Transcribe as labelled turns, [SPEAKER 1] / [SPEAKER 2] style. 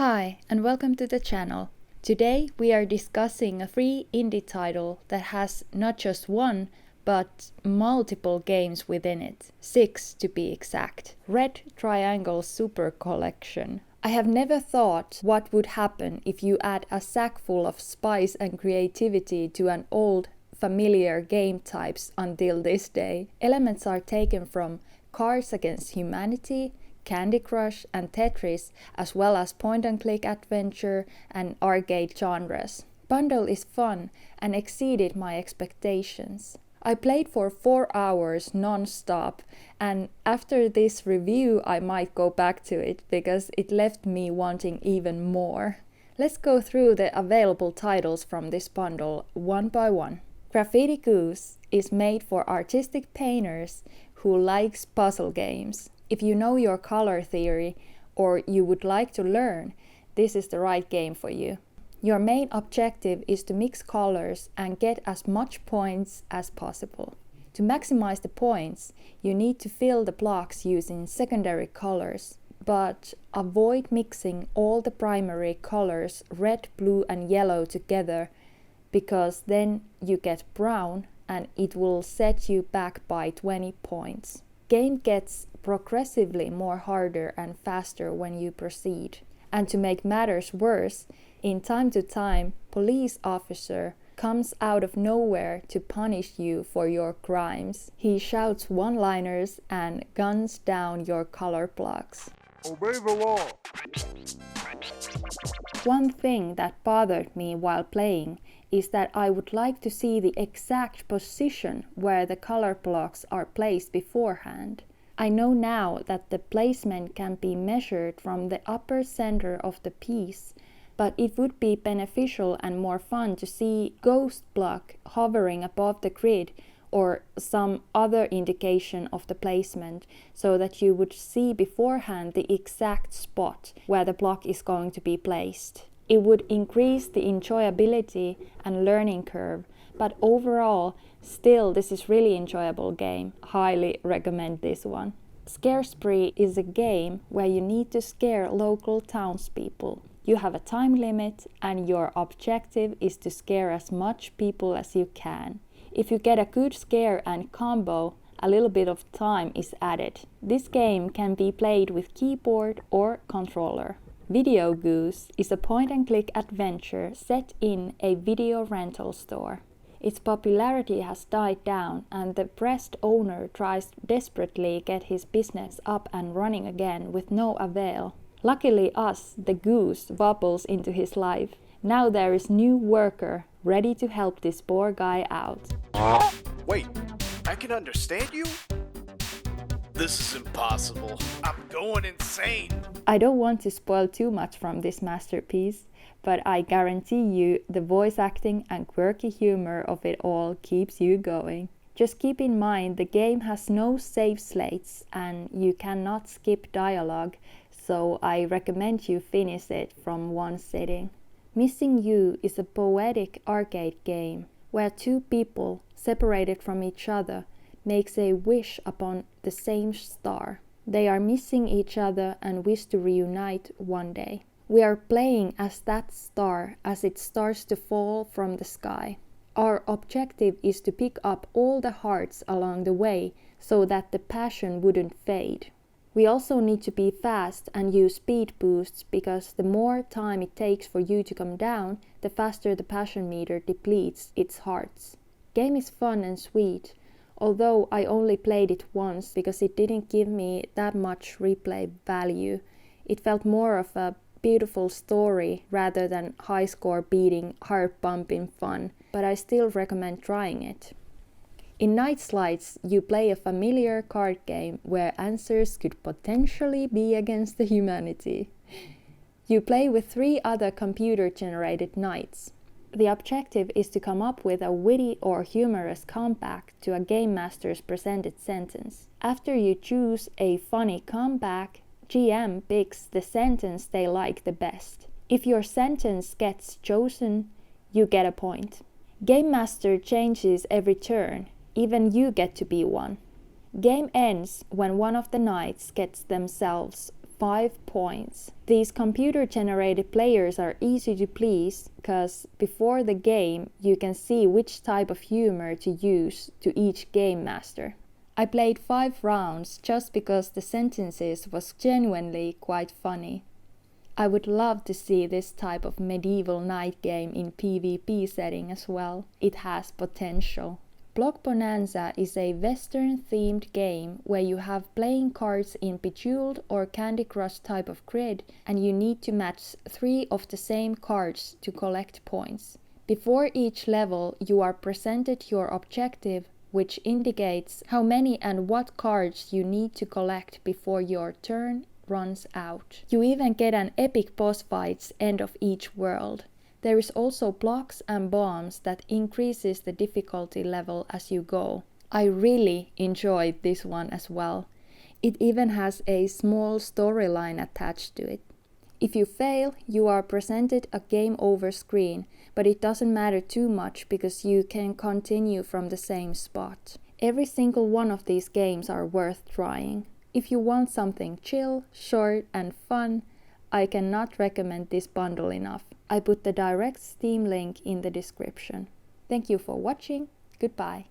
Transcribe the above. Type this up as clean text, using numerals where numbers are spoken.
[SPEAKER 1] Hi, and welcome to the channel. Today we are discussing a free indie title that has not just one, but multiple games within it. 6 to be exact. Red Triangle Super Collection. I have never thought what would happen if you add a sack full of spice and creativity to an old, familiar game types until this day. Elements are taken from Cards Against Humanity, Candy Crush and Tetris, as well as point-and-click adventure and arcade genres. Bundle is fun and exceeded my expectations. I played for 4 hours non-stop, and after this review I might go back to it because it left me wanting even more. Let's go through the available titles from this bundle one by one. Graffiti Goose is made for artistic painters who likes puzzle games. If you know your color theory or you would like to learn, this is the right game for you. Your main objective is to mix colors and get as much points as possible. To maximize the points, you need to fill the blocks using secondary colors, but avoid mixing all the primary colors red, blue and yellow together, because then you get brown and it will set you back by 20 points. Game gets progressively more harder and faster when you proceed. And to make matters worse, in time to time, police officer comes out of nowhere to punish you for your crimes. He shouts one-liners and guns down your color blocks.
[SPEAKER 2] Obey the law.
[SPEAKER 1] One thing that bothered me while playing is that I would like to see the exact position where the color blocks are placed beforehand. I know now that the placement can be measured from the upper center of the piece, but it would be beneficial and more fun to see ghost block hovering above the grid or some other indication of the placement, so that you would see beforehand the exact spot where the block is going to be placed. It would increase the enjoyability and learning curve, but overall, still this is really enjoyable game. Highly recommend this one. Scare Spree is a game where you need to scare local townspeople. You have a time limit and your objective is to scare as much people as you can. If you get a good scare and combo, a little bit of time is added. This game can be played with keyboard or controller. Video Goose is a point-and-click adventure set in a video rental store. Its popularity has died down and the pressed owner tries desperately get his business up and running again with no avail. Luckily the goose wobbles into his life. Now there is new worker ready to help this poor guy out.
[SPEAKER 2] Wait, I can understand you? This is impossible. I'm going insane.
[SPEAKER 1] I don't want to spoil too much from this masterpiece, but I guarantee you the voice acting and quirky humor of it all keeps you going. Just keep in mind the game has no save slates and you cannot skip dialogue, so I recommend you finish it from one sitting. Missing You is a poetic arcade game where two people separated from each other makes a wish upon the same star. They are missing each other and wish to reunite one day. We are playing as that star as it starts to fall from the sky. Our objective is to pick up all the hearts along the way so that the passion wouldn't fade. We also need to be fast and use speed boosts because the more time it takes for you to come down, the faster the passion meter depletes its hearts. Game is fun and sweet, although I only played it once because it didn't give me that much replay value. It felt more of a beautiful story rather than high score beating, heart pumping fun, but I still recommend trying it. In Night Slides, you play a familiar card game where answers could potentially be against the humanity. You play with 3 other computer-generated knights. The objective is to come up with a witty or humorous comeback to a game master's presented sentence. After you choose a funny comeback, GM picks the sentence they like the best. If your sentence gets chosen, you get a point. Game master changes every turn. Even you get to be one. Game ends when one of the knights gets themselves 5 points. These computer-generated players are easy to please because before the game you can see which type of humor to use to each game master. I played 5 rounds just because the sentences was genuinely quite funny. I would love to see this type of medieval knight game in PvP setting as well. It has potential. Block Bonanza is a Western-themed game where you have playing cards in Bejeweled or Candy Crush type of grid, and you need to match 3 of the same cards to collect points. Before each level, you are presented your objective, which indicates how many and what cards you need to collect before your turn runs out. You even get an epic boss fights end of each world. There is also blocks and bombs that increases the difficulty level as you go. I really enjoyed this one as well. It even has a small storyline attached to it. If you fail, you are presented a game over screen, but it doesn't matter too much because you can continue from the same spot. Every single one of these games are worth trying. If you want something chill, short and fun, I cannot recommend this bundle enough. I put the direct Steam link in the description. Thank you for watching. Goodbye.